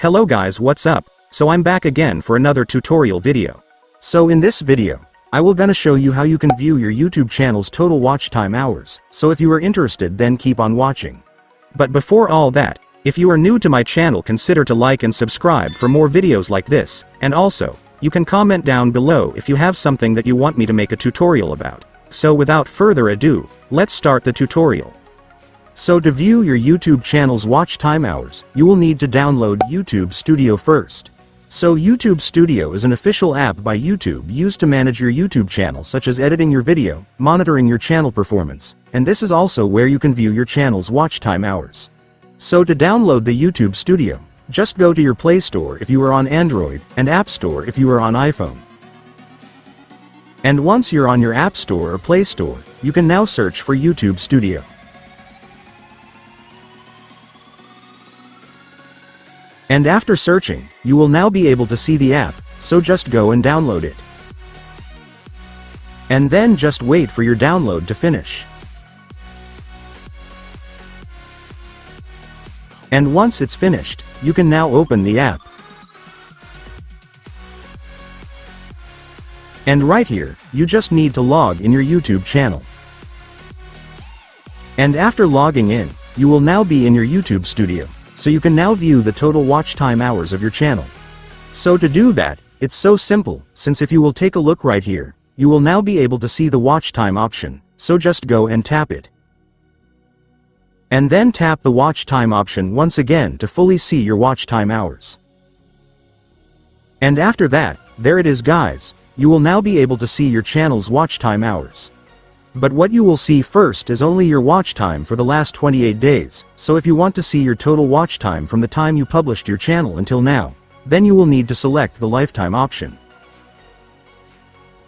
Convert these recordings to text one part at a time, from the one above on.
Hello guys, what's up? So I'm back again for another tutorial video. So in this video, I will gonna show you how you can view your YouTube channel's total watch time hours. So if you are interested, then keep on watching. But before all that, if you are new to my channel, consider to like and subscribe for more videos like this, and also, you can comment down below if you have something that you want me to make a tutorial about. So without further ado, let's start the tutorial. So to view your YouTube channel's watch time hours, you will need to download YouTube Studio first. So YouTube Studio is an official app by YouTube used to manage your YouTube channel, such as editing your video, monitoring your channel performance, and this is also where you can view your channel's watch time hours. So to download the YouTube Studio, just go to your Play Store if you are on Android, and App Store if you are on iPhone. And once you're on your App Store or Play Store, you can now search for YouTube Studio. And after searching, you will now be able to see the app, so just go and download it. And then just wait for your download to finish. And once it's finished, you can now open the app. And right here, you just need to log in your YouTube channel. And after logging in, you will now be in your YouTube Studio. So you can now view the total watch time hours of your channel. So to do that, it's so simple, since if you will take a look right here, you will now be able to see the watch time option, so just go and tap it. And then tap the watch time option once again to fully see your watch time hours. And after that, there it is guys, you will now be able to see your channel's watch time hours. But what you will see first is only your watch time for the last 28 days, so if you want to see your total watch time from the time you published your channel until now, then you will need to select the lifetime option.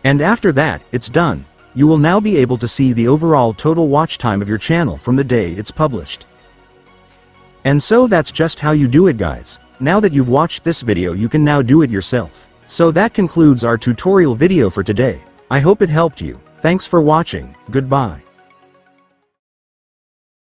And after that, it's done. You will now be able to see the overall total watch time of your channel from the day it's published. And so that's just how you do it guys. Now that you've watched this video, you can now do it yourself. So that concludes our tutorial video for today. I hope it helped you. Thanks for watching, goodbye.